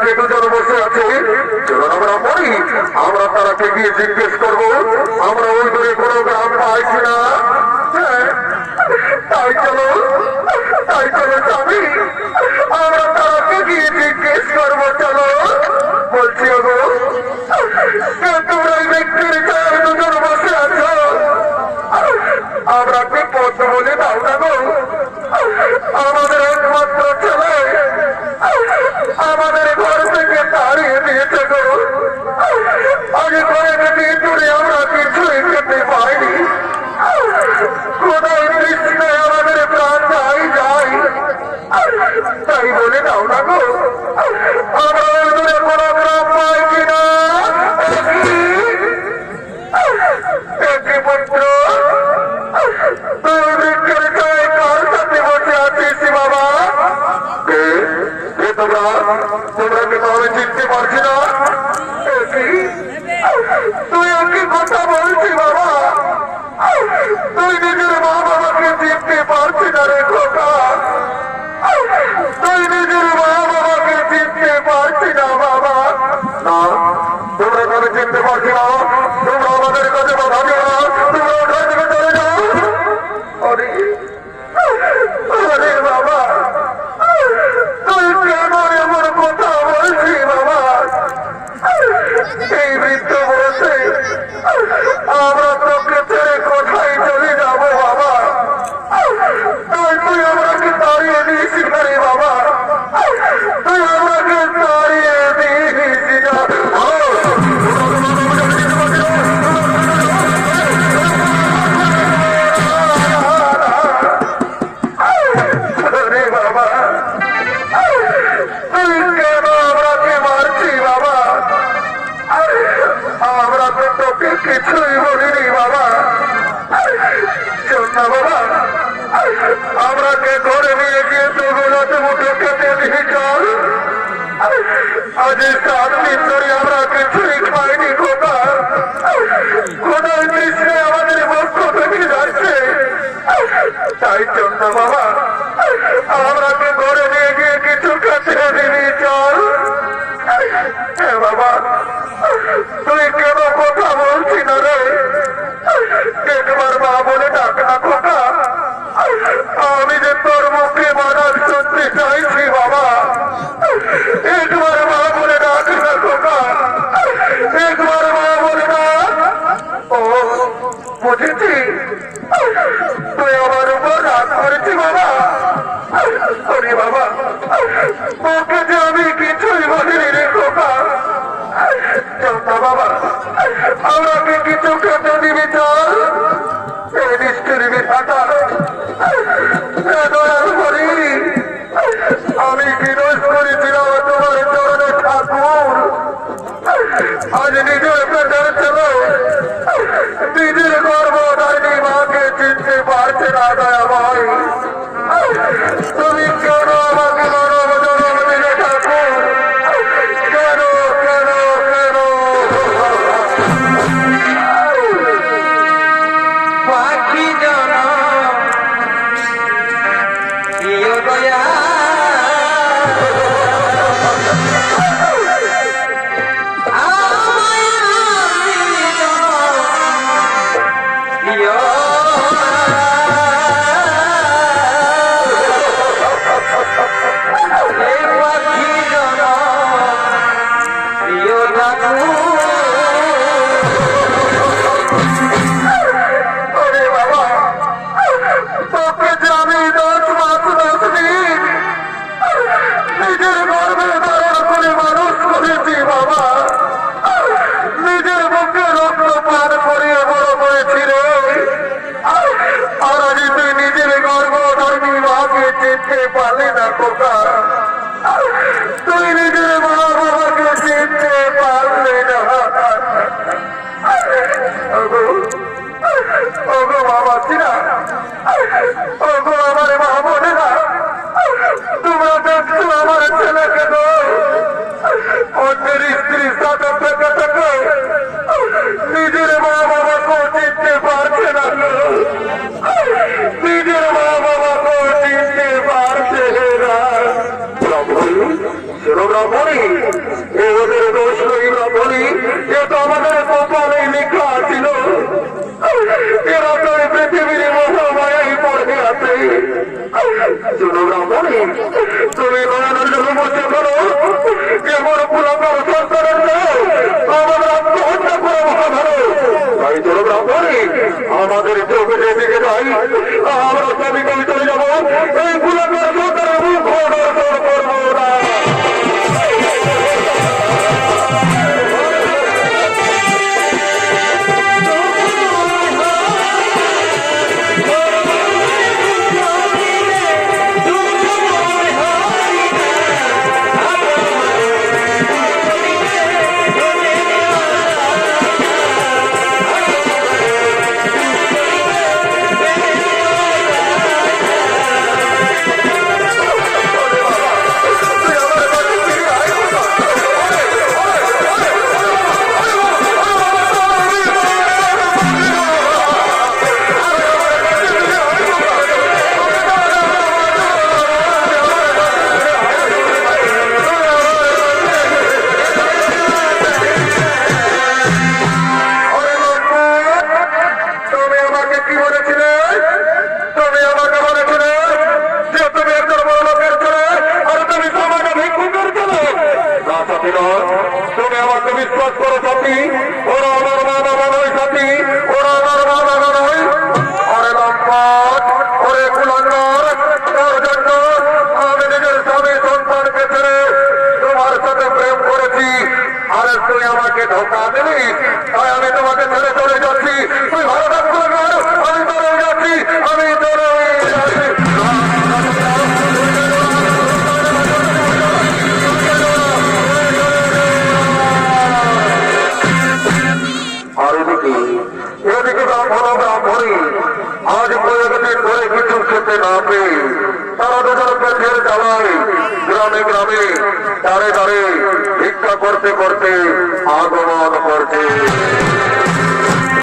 যে দুজন বসে আছে চলুন আমরা মরি, আমরা তারাকে গিয়ে জিজ্ঞেস করবো আমরা ওই দূরে কোনো গ্রাম পাই কিনা। তাই চলো স্বামী, আমরা তারাকে গিয়ে জিজ্ঞেস করবো। চলো বলছি গো, তোমরা এই ব্যক্তির চার দুজন বসে আছো, আমরা কি পথ বলে দাও না গো? আমাদের একমাত্র ছেলে আমাদের ঘর থেকে তাড়িয়ে দিয়েছে গো। আগে কয়েক দিন ধরে আমরা কিছুই খেতে পাইনি, কোথায় কৃষ্ণে আমাদের প্রাণ যায়। তাই বলে দাও না গো, আমরা ওই দূরে কোনো গ্রাম পাই কিনা। একই পুত্র, তুই বৃক্ষের ছায় কার সাথে বসে আছিস বাবা? তোমরা কি তাহলে চিনতে পারছি না? তুই একই কথা বলছি বাবা, তুই নিজের মা বাবাকে চিনতে পারছি না রে খোকা, তুই নিজের মা বাবাকে চিনতে পারছি না বাবা। না, তোমরা তাহলে চিনতে পারছি না, তোমরা আমাদের কাছে বাধা দিও না, তোমরা ওখান থেকে চলে যাও। আরে বাবা, তুই কেন এমন কথা বলছি বাবা? এই বৃদ্ধ বলছে আমরা তোকে ছেড়ে কোথায় চলে যাব বাবা? তুই আমাকে তাড়িয়ে দিয়েছিস না রে বাবা, তুই আমাকে তাড়িয়ে দিয়েছিস না। আরে বাবা, তুই কেন আমাকে মারছি বাবা? আমরা তো তোকে কিছুই বলিনি বাবা। শোন না বাবা, আমরাকে ঘরে নিয়ে গিয়ে তোগুলোতে মুঠো খেতে দিয়ে চল। আজ 7 দিন ধরে আমরা কিছুই খাইনি খোকা, কোথায় কৃষ্ণে আমাদের বক্ষ থেকে যাচ্ছে। তাই চল না বাবা, আমরাকে ঘরে নিয়ে গিয়ে কিছু খেতে দিবি চল। হ্যাঁ বাবা, তুই কেন কথা বলছি না রে? একবার মা বলে ডাক না খোকা, আমি যে তোর মুখে মারা শুনতে চাইছি বাবা। একবার মা বলে ডাক না খোকা, একবার মা বলে ডাক। ও বুঝেছি, তুই আমার উপর রাগ করেছি বাবা। ওরে বাবা, ওকে যে আমি কিছুই বলিনি রে খোকা। চল না বাবা, আমাকে কিছু খেতে দিবি চল। এই নিষ্ঠুরি বিধাতা, দয়াল করি, আমি কি দোষ করেছিলাম তোমার চরণে ঠাকুর? আজ নিজের পেটের ছেলে নিজের গর্ভধারিণী মাকে চিনতে পারছে না দয়াময়। তুমি কেন আমাকে মানব জন্ম দিলে ঠাকুর? কেন কেন কেন? ব্রাহ্মণী এ ওদের দোষ নই ব্রাহ্মণী, এ তো আমাদের কপালে লেখা ছিল। এরা তো এই পৃথিবীর মহামায়াই পড়ে আছে। শোনো ব্রাহ্মণী, তুমি নয়নের জন্য বসে করো, কেমন পুরাতন সরকারের আমাদের আত্মহত্যা করে বসা ভালো। তাই চলো ব্রাহ্মণী, আমাদের চোখে যেদিকে যাই আমরা সবই চলে যাবো। এই পুরাতন সরকারের মুখ করবো না। তুমি আমাকে বিশ্বাস করো সাথী, ওরা আমার মা বাবা নয় সাথী, ওরা আমার মা বাবা নয়। ওরে লম্পট, ওরে কুলাঙ্গার, তোর জন্য আমি নিজের স্বামী সন্তানকে ছেড়ে তোমার সাথে প্রেম করেছি। আরে তুই আমাকে ধোকা দিলি, তাই আমি তোমাকে ছেড়ে চলে যাচ্ছি। তুই ভালো থাক কুলাঙ্গার, আমি চলে যাচ্ছি, আমি চলে যাচ্ছি। এদিকে ব্রাহ্মণী আজ কয়েকদিন ধরে কিছু খেতে না পেয়ে তারা দুজন পেটের জ্বালায় গ্রামে গ্রামে দাঁড়ে দাঁড়ে ভিক্ষা করতে করতে আগমন করছে।